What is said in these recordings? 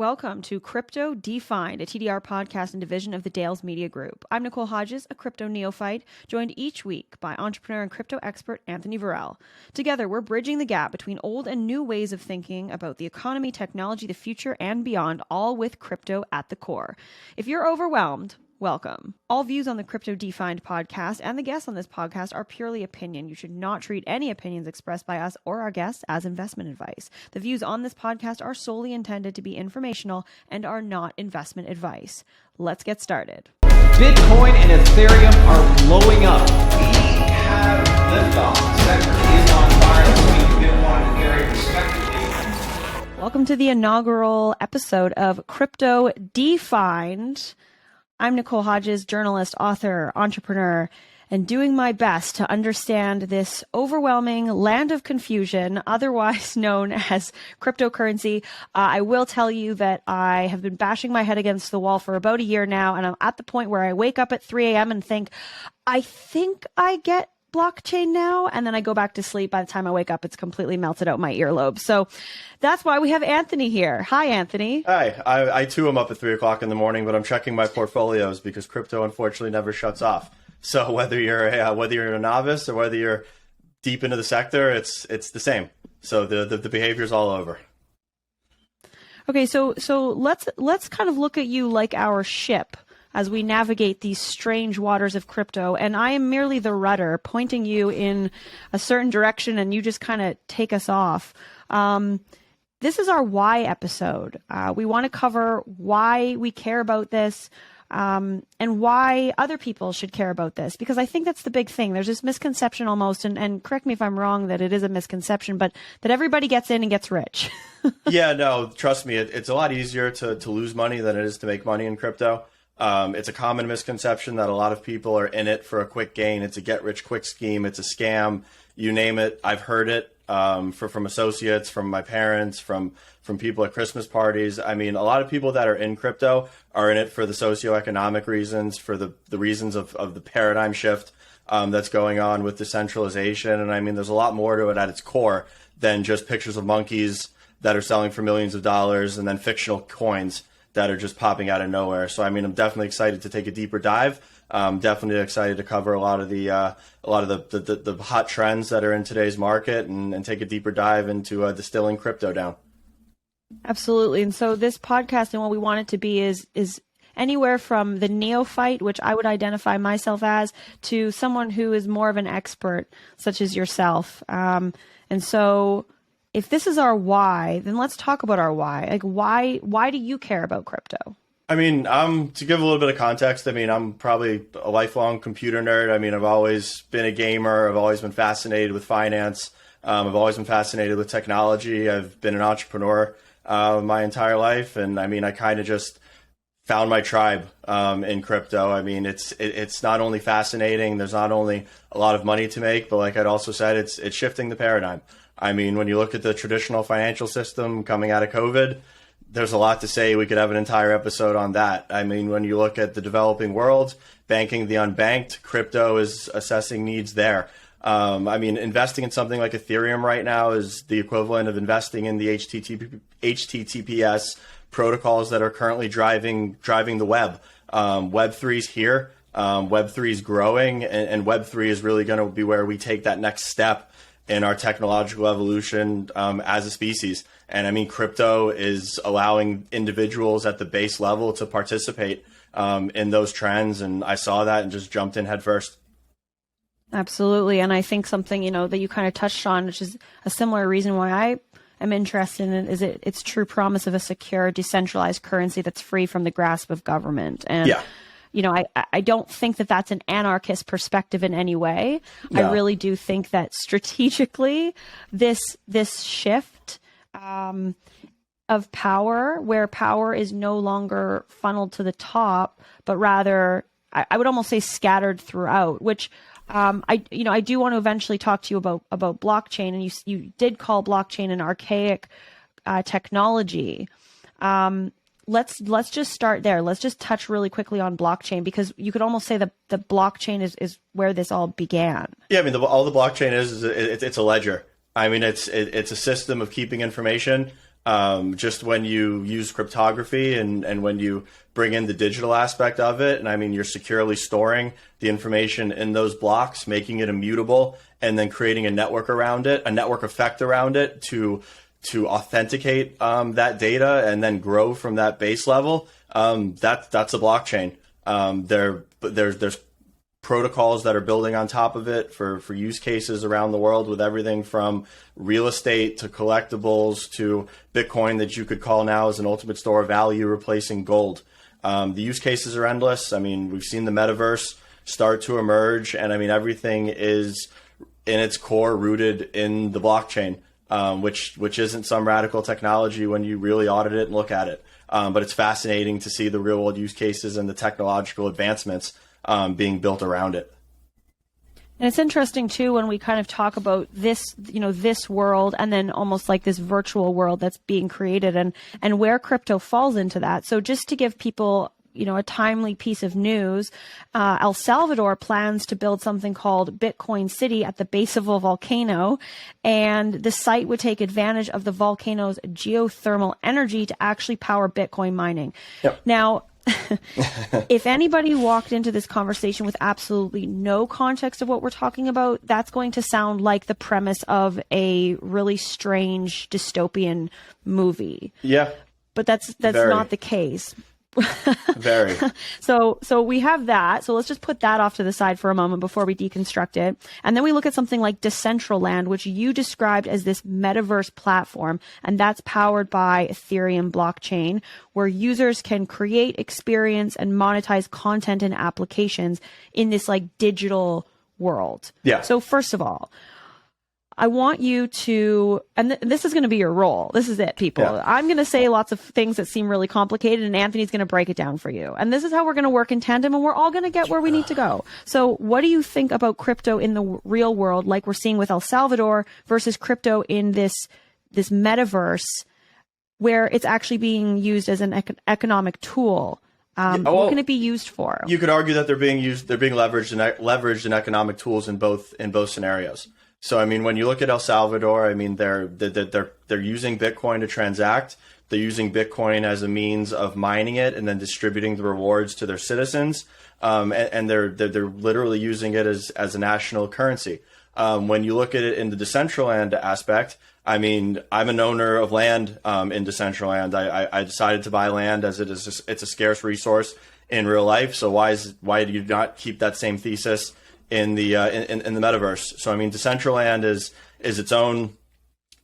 Welcome to Crypto Defined, a TDR podcast and division of the Dales Media Group. I'm Nicolle Hodges, a crypto neophyte, joined each week by entrepreneur and crypto expert Anthony Varrell. Together, we're bridging the gap between old and new ways of thinking about the economy, technology, the future, and beyond, all with crypto at the core. If you're overwhelmed, welcome. All views on the Crypto Defined podcast and the guests on this podcast are purely opinion. You should not treat any opinions expressed by us or our guests as investment advice. The views on this podcast are solely intended to be informational and are not investment advice. Let's get started. Bitcoin and Ethereum are blowing up. We have liftoff. The sector is on fire between Bitcoin and Ethereum respectively. Welcome to the inaugural episode of Crypto Defined. I'm Nicolle Hodges, journalist, author, entrepreneur, and doing my best to understand this overwhelming land of confusion, otherwise known as cryptocurrency. I will tell you that I have been bashing my head against the wall for about a year now, and I'm at the point where I wake up at 3 a.m. and think I get blockchain now, and then I go back to sleep. By the time I wake up, it's completely melted out my earlobe. So that's why we have Anthony here. Hi, Anthony. Hi. I too am up at 3 o'clock in the morning, but I'm checking my portfolios because crypto unfortunately never shuts off. So whether you're a novice or whether you're deep into the sector, it's the same. So the behavior's all over. Okay, so let's kind of look at you like our ship as we navigate these strange waters of crypto. And I am merely the rudder pointing you in a certain direction, and you just kind of take us off. This is our why episode. We want to cover why we care about this, and why other people should care about this, because I think that's the big thing. There's this misconception almost, and correct me if I'm wrong that it is a misconception, but that everybody gets in and gets rich. Yeah, no, trust me, it's a lot easier to lose money than it is to make money in crypto. It's a common misconception that a lot of people are in it for a quick gain. It's a get-rich-quick scheme. It's a scam. You name it. I've heard it from associates, from my parents, from people at Christmas parties. I mean, a lot of people that are in crypto are in it for the socioeconomic reasons, for the reasons of the paradigm shift that's going on with decentralization. And I mean, there's a lot more to it at its core than just pictures of monkeys that are selling for millions of dollars and then fictional coins that are just popping out of nowhere. So, I mean, I'm definitely excited to take a deeper dive. Definitely excited to cover a lot of the hot trends that are in today's market and take a deeper dive into distilling crypto down. Absolutely. And so this podcast and what we want it to be is anywhere from the neophyte, which I would identify myself as, to someone who is more of an expert, such as yourself. And so if this is our why, then let's talk about our why. Like, why do you care about crypto? I mean, to give a little bit of context, I mean, I'm probably a lifelong computer nerd. I mean, I've always been a gamer. I've always been fascinated with finance. I've always been fascinated with technology. I've been an entrepreneur my entire life. And I mean, I kind of just found my tribe in crypto. I mean, it's not only fascinating, there's not only a lot of money to make, but like I'd also said, it's shifting the paradigm. I mean, when you look at the traditional financial system coming out of COVID, there's a lot to say. We could have an entire episode on that. I mean, when you look at the developing world, banking the unbanked, crypto is assessing needs there. I mean, investing in something like Ethereum right now is the equivalent of investing in the HTTPS protocols that are currently driving the web. Web3 is here. Web3 is growing, and Web3 is really going to be where we take that next step in our technological evolution as a species. And I mean, crypto is allowing individuals at the base level to participate in those trends. And I saw that and just jumped in headfirst. Absolutely. And I think something, that you kind of touched on, which is a similar reason why I am interested in it, is its true promise of a secure, decentralized currency that's free from the grasp of government. And yeah. I don't think that that's an anarchist perspective in any way. No. I really do think that strategically, this shift of power, where power is no longer funneled to the top, but rather, I would almost say scattered throughout, which I do want to eventually talk to you about blockchain, and you did call blockchain an archaic technology. Let's just start there. Let's just touch really quickly on blockchain, because you could almost say that the blockchain is where this all began. Yeah, I mean, all the blockchain is it's a ledger. I mean, it's a system of keeping information Just when you use cryptography and when you bring in the digital aspect of it, and I mean, you're securely storing the information in those blocks, making it immutable, and then creating a network around it, a network effect around it to authenticate that data and then grow from that base level. That's a blockchain. There's protocols that are building on top of it for use cases around the world, with everything from real estate to collectibles to Bitcoin that you could call now as an ultimate store of value, replacing gold. The use cases are endless. I mean, we've seen the metaverse start to emerge, and I mean, everything is in its core rooted in the blockchain, which isn't some radical technology when you really audit it and look at it. But it's fascinating to see the real world use cases and the technological advancements being built around it. And it's interesting too when we kind of talk about this, this world, and then almost like this virtual world that's being created, and where crypto falls into that. So just to give people, a timely piece of news, El Salvador plans to build something called Bitcoin City at the base of a volcano, and the site would take advantage of the volcano's geothermal energy to actually power Bitcoin mining. Yep. Now, if anybody walked into this conversation with absolutely no context of what we're talking about, that's going to sound like the premise of a really strange dystopian movie. Yeah. But that's Very. not the case. Very. So we have that. So let's just put that off to the side for a moment before we deconstruct it. And then we look at something like Decentraland, which you described as this metaverse platform. And that's powered by Ethereum blockchain, where users can create, experience, and monetize content and applications in this like digital world. Yeah. So first of all, I want you to, and this is going to be your role. This is it, people. Yeah. I'm going to say lots of things that seem really complicated, and Anthony's going to break it down for you. And this is how we're going to work in tandem, and we're all going to get where we need to go. So what do you think about crypto in the real world, like we're seeing with El Salvador, versus crypto in this metaverse, where it's actually being used as an economic tool? What can it be used for? You could argue that they're being leveraged in economic tools in both scenarios. So, I mean, when you look at El Salvador, I mean, they're using Bitcoin to transact. They're using Bitcoin as a means of mining it and then distributing the rewards to their citizens. And they're literally using it as a national currency. When you look at it in the Decentraland aspect, I mean, I'm an owner of land in Decentraland. I decided to buy land as it's a scarce resource in real life. So why do you not keep that same thesis in the metaverse? So I mean, Decentraland is its own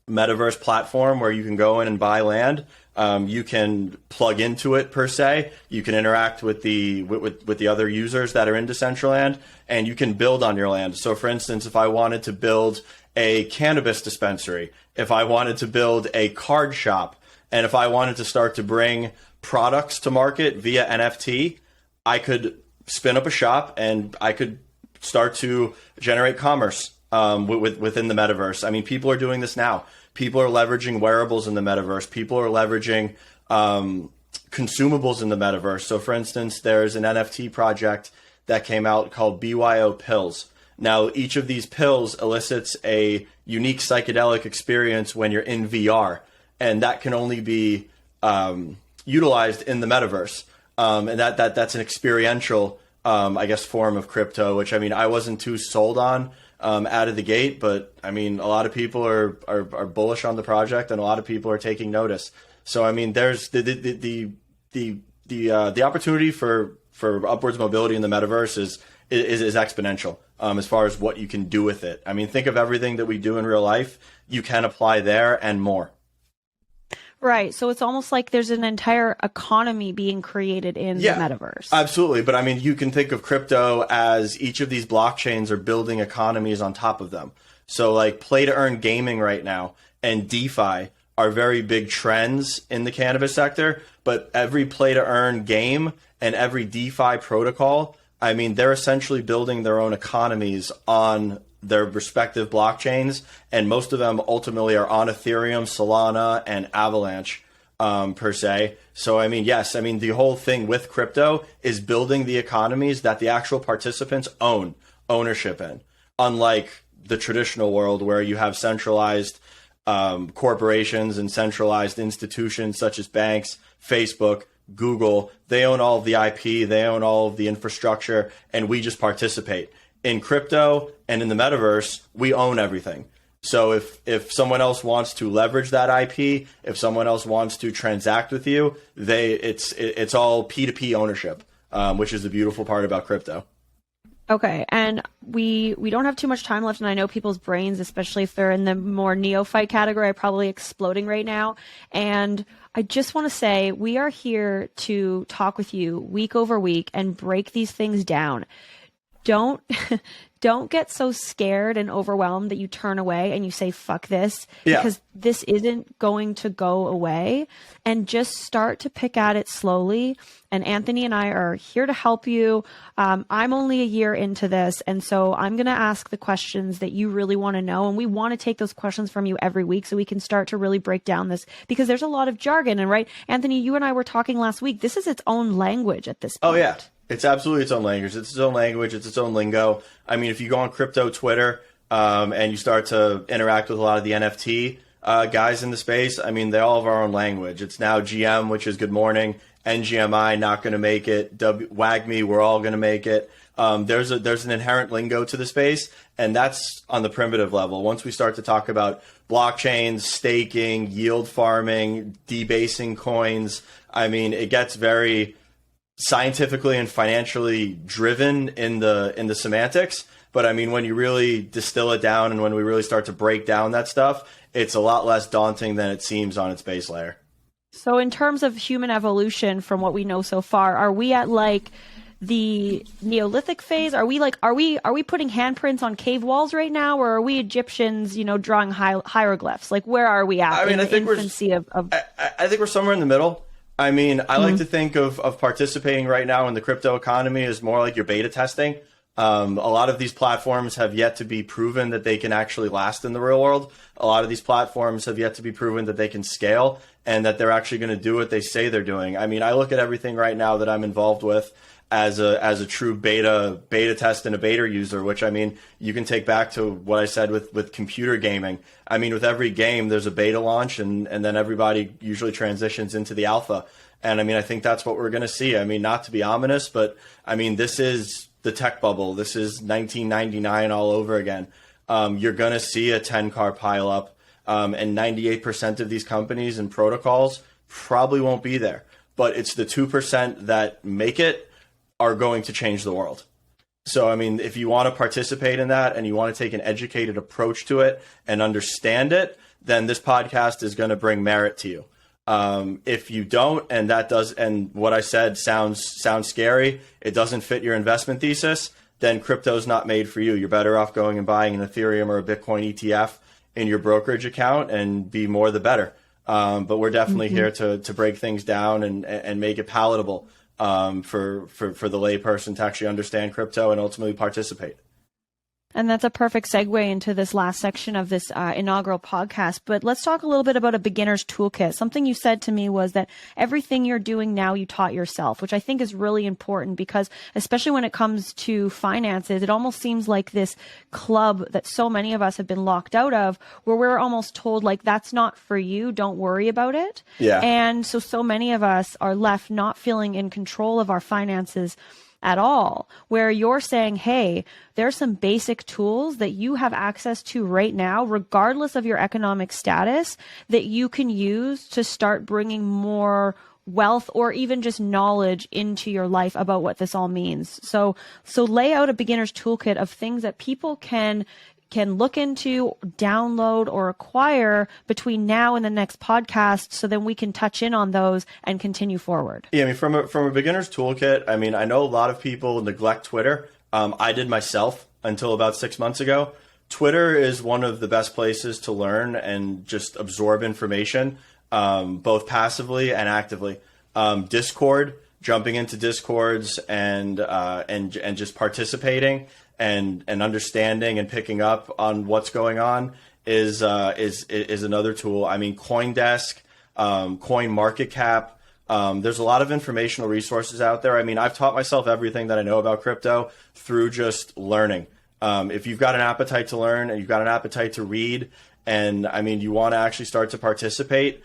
metaverse platform where you can go in and buy land. You can plug into it per se. You can interact with the other users that are in Decentraland, and you can build on your land. So for instance, if I wanted to build a cannabis dispensary, if I wanted to build a card shop, and if I wanted to start to bring products to market via NFT, I could spin up a shop and I could start to generate commerce within the metaverse. I mean, people are doing this now. People are leveraging wearables in the metaverse. People are leveraging consumables in the metaverse. So for instance, there's an NFT project that came out called BYO Pills. Now, each of these pills elicits a unique psychedelic experience when you're in VR, and that can only be utilized in the metaverse. And that's an experiential form of crypto, which I mean, I wasn't too sold on out of the gate, but I mean, a lot of people are bullish on the project, and a lot of people are taking notice. So I mean, there's the opportunity for upwards mobility in the metaverse is exponential as far as what you can do with it. I mean, think of everything that we do in real life, you can apply there and more. Right. So it's almost like there's an entire economy being created in the metaverse. Absolutely. But I mean, you can think of crypto as each of these blockchains are building economies on top of them. So like play to earn gaming right now and DeFi are very big trends in the cannabis sector. But every play to earn game and every DeFi protocol, I mean, they're essentially building their own economies on their respective blockchains, and most of them ultimately are on Ethereum, Solana, and Avalanche per se. So, I mean, yes, I mean, the whole thing with crypto is building the economies that the actual participants own ownership in, unlike the traditional world where you have centralized corporations and centralized institutions such as banks, Facebook, Google. They own all of the IP, they own all of the infrastructure, and we just participate. In crypto and in the metaverse, we own everything. So if someone else wants to leverage that IP, if someone else wants to transact with you, it's all P2P ownership, which is the beautiful part about crypto. Okay, and we don't have too much time left, and I know people's brains, especially if they're in the more neophyte category, are probably exploding right now. And I just want to say we are here to talk with you week over week and break these things down. Don't get so scared and overwhelmed that you turn away and you say, fuck this, because this isn't going to go away. And just start to pick at it slowly. And Anthony and I are here to help you. I'm only a year into this. And so I'm going to ask the questions that you really want to know. And we want to take those questions from you every week so we can start to really break down this, because there's a lot of jargon. And right, Anthony, you and I were talking last week. This is its own language at this point. Oh, yeah. It's absolutely its own language. It's its own language. It's its own lingo. I mean, if you go on crypto Twitter and you start to interact with a lot of the NFT guys in the space, I mean, they all have our own language. It's now GM, which is good morning. NGMI, not going to make it. WAGMI, we're all going to make it. There's an inherent lingo to the space, and that's on the primitive level. Once we start to talk about blockchains, staking, yield farming, debasing coins, I mean, it gets very scientifically and financially driven in the semantics. But I mean, when you really distill it down and when we really start to break down that stuff, it's a lot less daunting than it seems on its base layer. So in terms of human evolution, from what we know so far, are we at like the Neolithic phase? Are we putting handprints on cave walls right now, or are we Egyptians, drawing hieroglyphs? Like, where are we at? I mean, I think we're somewhere in the middle. I mean, I like to think of participating right now in the crypto economy as more like your beta testing. A lot of these platforms have yet to be proven that they can actually last in the real world. A lot of these platforms have yet to be proven that they can scale and that they're actually going to do what they say they're doing. I mean, I look at everything right now that I'm involved with as a true beta test and a beta user, which, I mean, you can take back to what I said with computer gaming. I mean, with every game, there's a beta launch and then everybody usually transitions into the alpha. And I mean, I think that's what we're going to see. I mean, not to be ominous, but I mean, this is the tech bubble. This is 1999 all over again. You're going to see a 10-car pileup, and 98% of these companies and protocols probably won't be there. But it's the 2% that make it are going to change the world. So, I mean, if you want to participate in that and you want to take an educated approach to it and understand it, then this podcast is going to bring merit to you. If you don't, and what I said sounds scary, it doesn't fit your investment thesis, then crypto's not made for you. You're better off going and buying an Ethereum or a Bitcoin ETF in your brokerage account and be more the better. But we're definitely here to break things down and make it palatable for the layperson to actually understand crypto and ultimately participate. And that's a perfect segue into this last section of this inaugural podcast. But let's talk a little bit about a beginner's toolkit. Something you said to me was that everything you're doing now, you taught yourself, which I think is really important because especially when it comes to finances, it almost seems like this club that so many of us have been locked out of, where we're almost told like, that's not for you, don't worry about it. Yeah. And so many of us are left not feeling in control of our finances at all, where you're saying, hey, there's some basic tools that you have access to right now, regardless of your economic status, that you can use to start bringing more wealth or even just knowledge into your life about what this all means. So lay out a beginner's toolkit of things that people can look into, download, or acquire between now and the next podcast, so then we can touch in on those and continue forward. Yeah, I mean, from a beginner's toolkit, I mean, I know a lot of people neglect Twitter. I did myself until about 6 months ago. Twitter is one of the best places to learn and just absorb information, both passively and actively. Discord, jumping into Discords and just participating and understanding and picking up on what's going on is another tool. I mean, CoinDesk, CoinMarketCap. There's a lot of informational resources out there. I mean, I've taught myself everything that I know about crypto through just learning. If you've got an appetite to learn and you've got an appetite to read And I mean, you want to actually start to participate,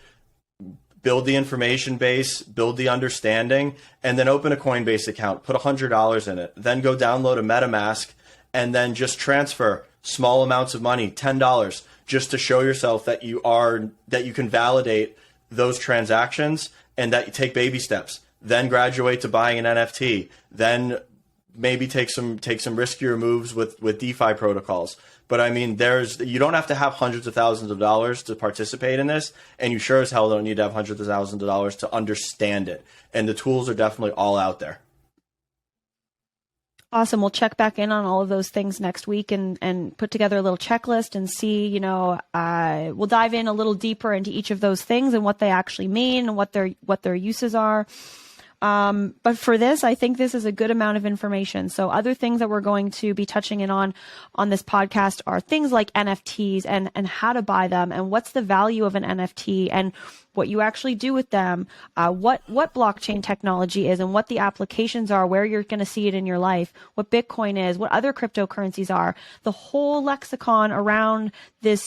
build the information base, build the understanding, and then open a Coinbase account, put $100 in it, then go download a MetaMask, and then just transfer small amounts of money, $10, just to show yourself that you can validate those transactions, and that you take baby steps, then graduate to buying an NFT, then maybe take some riskier moves with DeFi protocols. But I mean, you don't have to have hundreds of thousands of dollars to participate in this, and you sure as hell don't need to have hundreds of thousands of dollars to understand it. And the tools are definitely all out there. Awesome. We'll check back in on all of those things next week and put together a little checklist and see, we'll dive in a little deeper into each of those things and what they actually mean and what their uses are. But for this, I think this is a good amount of information. So other things that we're going to be touching in on this podcast are things like NFTs and how to buy them and what's the value of an NFT and what you actually do with them, what blockchain technology is and what the applications are, where you're going to see it in your life, what Bitcoin is, what other cryptocurrencies are, the whole lexicon around this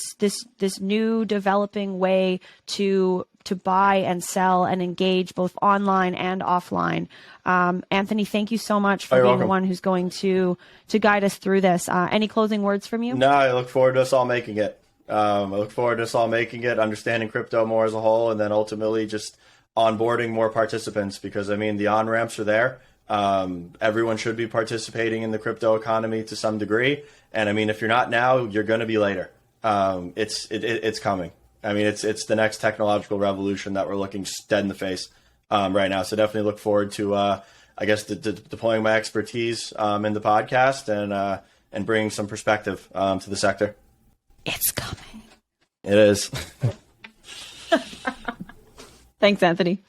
new developing way to buy and sell and engage both online and offline. Anthony, thank you so much for being welcome. the one who's going to guide us through this. Any closing words from you? No, I look forward to us all making it. Understanding crypto more as a whole, and then ultimately just onboarding more participants, because I mean, the on-ramps are there. Everyone should be participating in the crypto economy to some degree. And I mean, if you're not now, you're going to be later. It's coming. I mean, it's the next technological revolution that we're looking dead in the face right now. So definitely look forward to, deploying my expertise in the podcast and bringing some perspective to the sector. It's coming. It is. Thanks, Anthony.